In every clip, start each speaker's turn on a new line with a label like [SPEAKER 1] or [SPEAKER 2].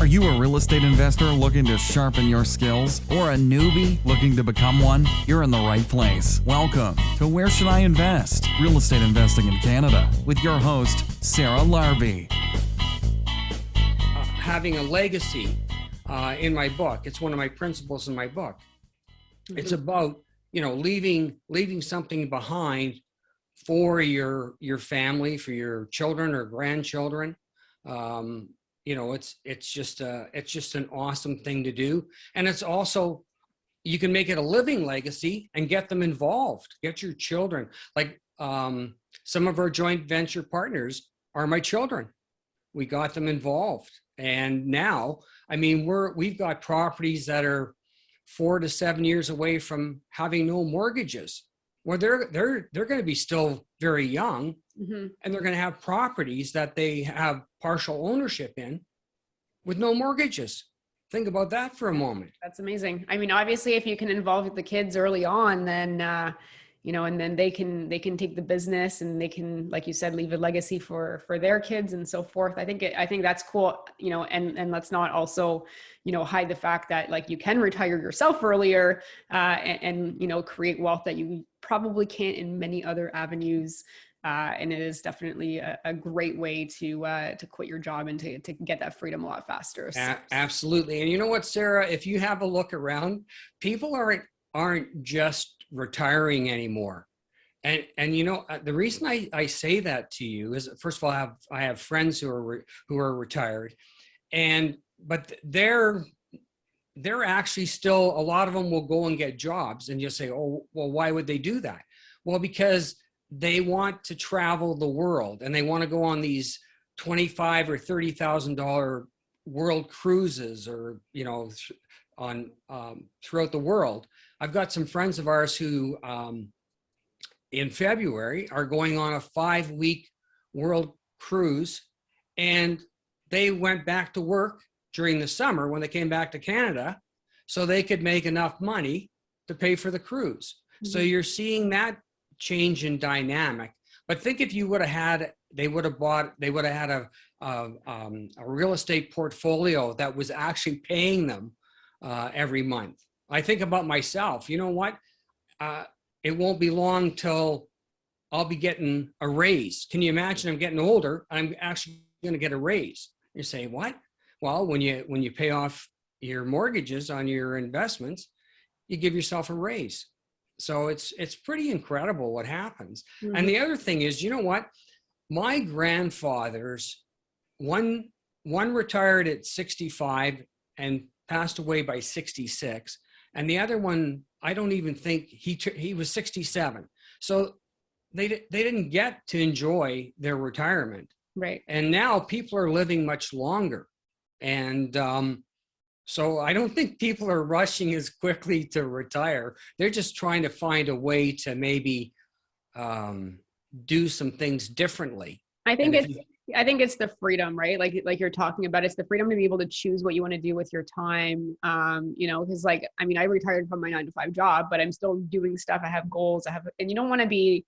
[SPEAKER 1] Are you a real estate investor looking to sharpen your skills or a newbie looking to become one? You're in the right place. Welcome to Where Should I Invest? Real Estate Investing in Canada with your host, Sarah Larby.
[SPEAKER 2] Having a legacy in my book. It's one of my principles in my book. Mm-hmm. It's about, leaving something behind for your family, for your children or grandchildren. It's just an awesome thing to do. And it's also, you can make it a living legacy and get them involved, get your children. Like some of our joint venture partners are my children. We got them involved. And now, we've got properties that are 4 to 7 years away from having no mortgages. Well, they're going to be still very young, mm-hmm. and they're going to have properties that they have partial ownership in with no mortgages. Think about that for a moment.
[SPEAKER 3] That's amazing. Obviously, if you can involve the kids early on, then and then they can take the business and they can, like you said, leave a legacy for their kids and so forth. I think that's cool. And let's not also, hide the fact that like you can retire yourself earlier and create wealth that you probably can't in many other avenues. And it is definitely a great way to quit your job and to get that freedom a lot faster. So.
[SPEAKER 2] Absolutely. And you know what, Sarah, if you have a look around, people aren't just retiring anymore. And the reason I say that to you is, first of all, I have friends who are retired, but they're actually still, a lot of them will go and get jobs, and you'll say, oh, well, why would they do that? Well, because they want to travel the world and they want to go on these $25,000 or $30,000 world cruises, or on throughout the world. I've got some friends of ours who in February are going on a 5-week world cruise, and they went back to work during the summer when they came back to Canada so they could make enough money to pay for the cruise. Mm-hmm. So you're seeing that change in dynamic. But think if you would have had, they would have had a real estate portfolio that was actually paying them every month. I think about myself, you know what? It won't be long till I'll be getting a raise. Can you imagine? I'm getting older. I'm actually going to get a raise. You say, what? Well, when you pay off your mortgages on your investments, you give yourself a raise. So it's pretty incredible what happens. Mm-hmm. And the other thing is, you know what? My grandfathers, one retired at 65 and passed away by 66. And the other one, I don't even think he was 67. So they didn't get to enjoy their retirement.
[SPEAKER 3] Right.
[SPEAKER 2] And now people are living much longer. And so I don't think people are rushing as quickly to retire. They're just trying to find a way to maybe do some things differently.
[SPEAKER 3] I think it's the freedom, right? Like you're talking about, it's the freedom to be able to choose what you want to do with your time. Because I retired from my 9-to-5 job, but I'm still doing stuff. I have goals. And you don't want to be,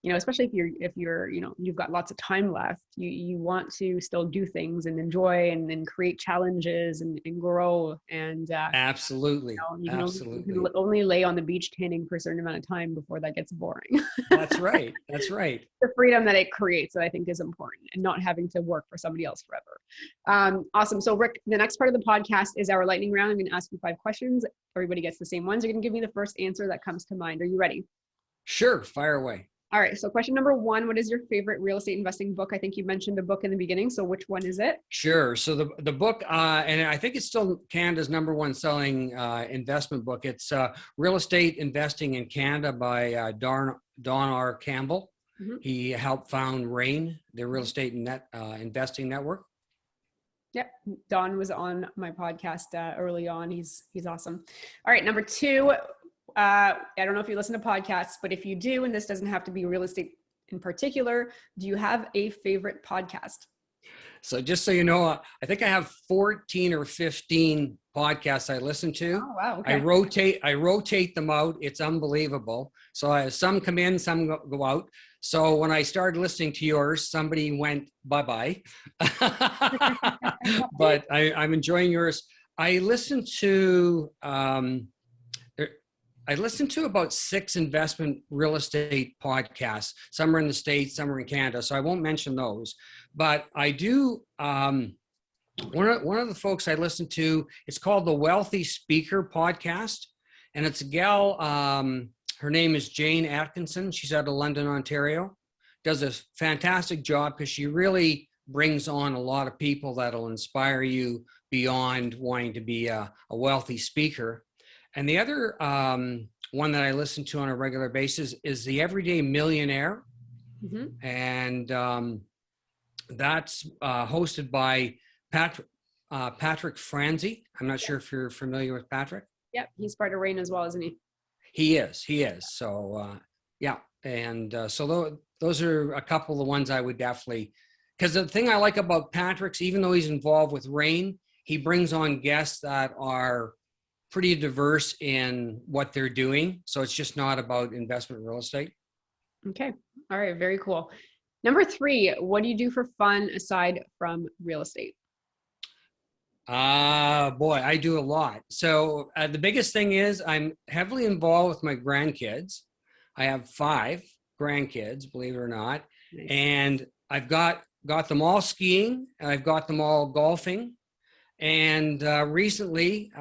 [SPEAKER 3] especially if you're, you've got lots of time left, you want to still do things and enjoy and create challenges and grow. And
[SPEAKER 2] absolutely.
[SPEAKER 3] You can only lay on the beach tanning for a certain amount of time before that gets boring.
[SPEAKER 2] That's right. That's right.
[SPEAKER 3] The freedom that it creates, that I think is important, and not having to work for somebody else forever. Awesome. So Rick, the next part of the podcast is our lightning round. I'm going to ask you 5 questions. Everybody gets the same ones. You're going to give me the first answer that comes to mind. Are you ready?
[SPEAKER 2] Sure. Fire away.
[SPEAKER 3] All right. So question number 1, what is your favorite real estate investing book? I think you mentioned a book in the beginning. So which one is it?
[SPEAKER 2] Sure. So the book, and I think it's still Canada's #1 selling investment book. It's Real Estate Investing in Canada by Don R. Campbell. Mm-hmm. He helped found RAIN, the Real Estate Investing Network.
[SPEAKER 3] Yep. Don was on my podcast early on. He's awesome. All right. Number 2, I don't know if you listen to podcasts, but if you do, and this doesn't have to be real estate in particular, do you have a favorite podcast?
[SPEAKER 2] So just so you know, I think I have 14 or 15 podcasts I listen to.
[SPEAKER 3] Oh, wow. Okay.
[SPEAKER 2] I rotate them out. It's unbelievable. So some come in, some go out. So when I started listening to yours, somebody went bye-bye. But I'm enjoying yours. I listened to about 6 investment real estate podcasts. Some are in the States, some are in Canada. So I won't mention those. But I do. One of the folks I listen to, it's called the Wealthy Speaker Podcast, and it's a gal. Her name is Jane Atkinson. She's out of London, Ontario. Does a fantastic job because she really brings on a lot of people that'll inspire you beyond wanting to be a wealthy speaker. And the other one that I listen to on a regular basis is the Everyday Millionaire, and that's hosted by Patrick Franzi. I'm not sure if you're familiar with Patrick.
[SPEAKER 3] Yep, he's part of RAIN as well, isn't he?
[SPEAKER 2] He is. So yeah, and so those are a couple of the ones I would definitely. Because the thing I like about Patrick's, even though he's involved with RAIN, he brings on guests that are pretty diverse in what they're doing. So it's just not about investment real estate.
[SPEAKER 3] Okay. All right. Very cool. Number 3, what do you do for fun aside from real estate?
[SPEAKER 2] Boy, I do a lot. So the biggest thing is I'm heavily involved with my grandkids. I have 5 grandkids, believe it or not. Nice. And I've got them all skiing, and I've got them all golfing. And recently,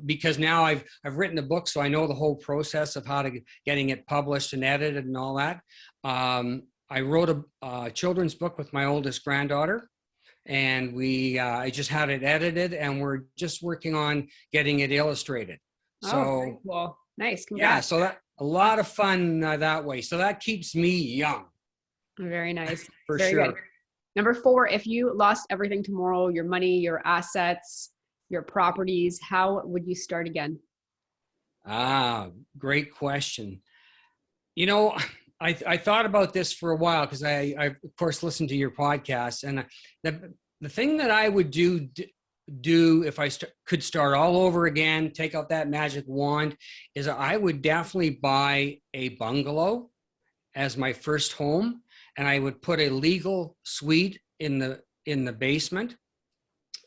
[SPEAKER 2] because now I've written a book, so I know the whole process of how to getting it published and edited and all that. I wrote a children's book with my oldest granddaughter, and I just had it edited, and we're just working on getting it illustrated. So
[SPEAKER 3] very cool. Nice. Congrats.
[SPEAKER 2] Yeah, so that a lot of fun that way. So that keeps me young.
[SPEAKER 3] Very nice.
[SPEAKER 2] For
[SPEAKER 3] very
[SPEAKER 2] sure.
[SPEAKER 3] Good. Number 4, if you lost everything tomorrow, your money, your assets, your properties, how would you start again?
[SPEAKER 2] Great question. You know, I thought about this for a while because I of course listened to your podcast, and the thing that I would do if I could start all over again, take out that magic wand, is I would definitely buy a bungalow as my first home, and I would put a legal suite in the basement.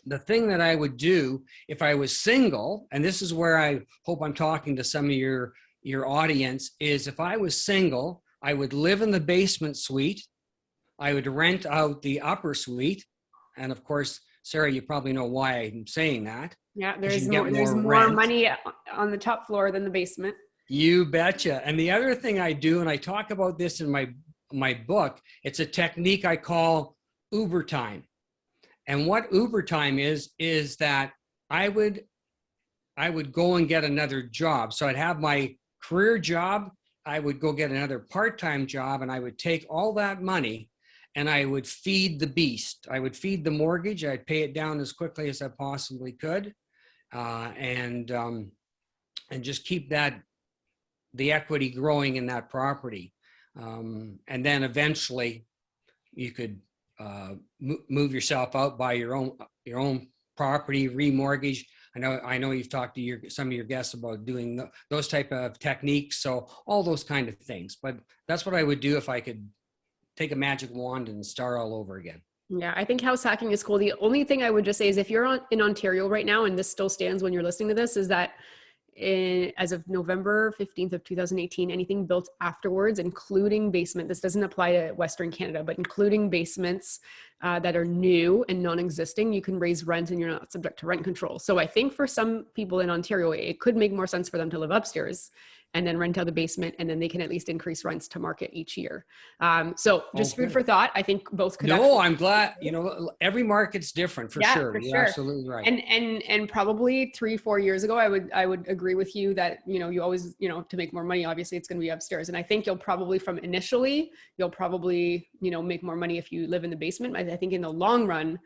[SPEAKER 2] The thing that I would do if I was single, and this is where I hope I'm talking to some of your audience, is if I was single, I would live in the basement suite. I would rent out the upper suite. And of course, Sarah, you probably know why I'm saying that.
[SPEAKER 3] Yeah, there's more money on the top floor than the basement.
[SPEAKER 2] You betcha. And the other thing I do, and I talk about this in my book, it's a technique I call Uber time. And what Uber time is that I would go and get another job. So I'd have my career job, I would go get another part-time job, and I would take all that money and I would feed the beast. I would feed the mortgage. I'd pay it down as quickly as I possibly could, and just keep the equity growing in that property. And then eventually you could move yourself out, buy your own property, remortgage. I know you've talked to some of your guests about doing those type of techniques. So all those kind of things, but that's what I would do if I could take a magic wand and start all over again.
[SPEAKER 3] Yeah, I think house hacking is cool. The only thing I would just say is if you're in Ontario right now, and this still stands when you're listening to this, is that as of November 15th of 2018, anything built afterwards, including basement, this doesn't apply to Western Canada, but including basements that are new and non-existing, you can raise rent and you're not subject to rent control. So I think for some people in Ontario, it could make more sense for them to live upstairs and then rent out the basement, and then they can at least increase rents to market each year. So just food for thought. I think both could.
[SPEAKER 2] No, I'm glad, every market's different for sure.
[SPEAKER 3] For
[SPEAKER 2] You're
[SPEAKER 3] sure.
[SPEAKER 2] absolutely right.
[SPEAKER 3] And probably 3-4 years ago, I would agree with you that, you always, to make more money, obviously it's going to be upstairs. And I think you'll probably make more money if you live in the basement. I think in the long run,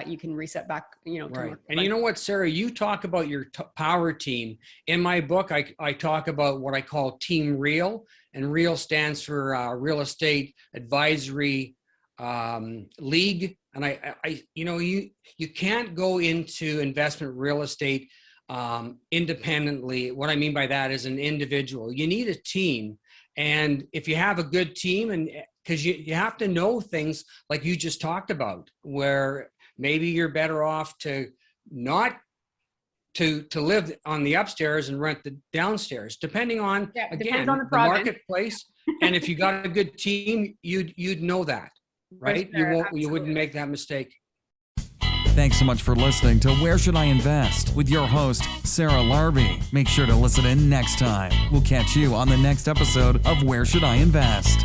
[SPEAKER 3] you can reset back,
[SPEAKER 2] right. And you know what, Sarah, you talk about your power team. In my book, I talk about what I call Team Real, and Real stands for Real Estate Advisory League. And you can't go into investment real estate independently. What I mean by that is an individual. You need a team. And if you have a good team, and because you have to know things like you just talked about, where maybe you're better off to not to live on the upstairs and rent the downstairs, depending on, again,
[SPEAKER 3] on the
[SPEAKER 2] marketplace. And if you got a good team, you'd know that, right?
[SPEAKER 3] Sure,
[SPEAKER 2] you wouldn't make that mistake.
[SPEAKER 1] Thanks so much for listening to Where Should I Invest with your host, Sarah Larby. Make sure to listen in next time. We'll catch you on the next episode of Where Should I Invest?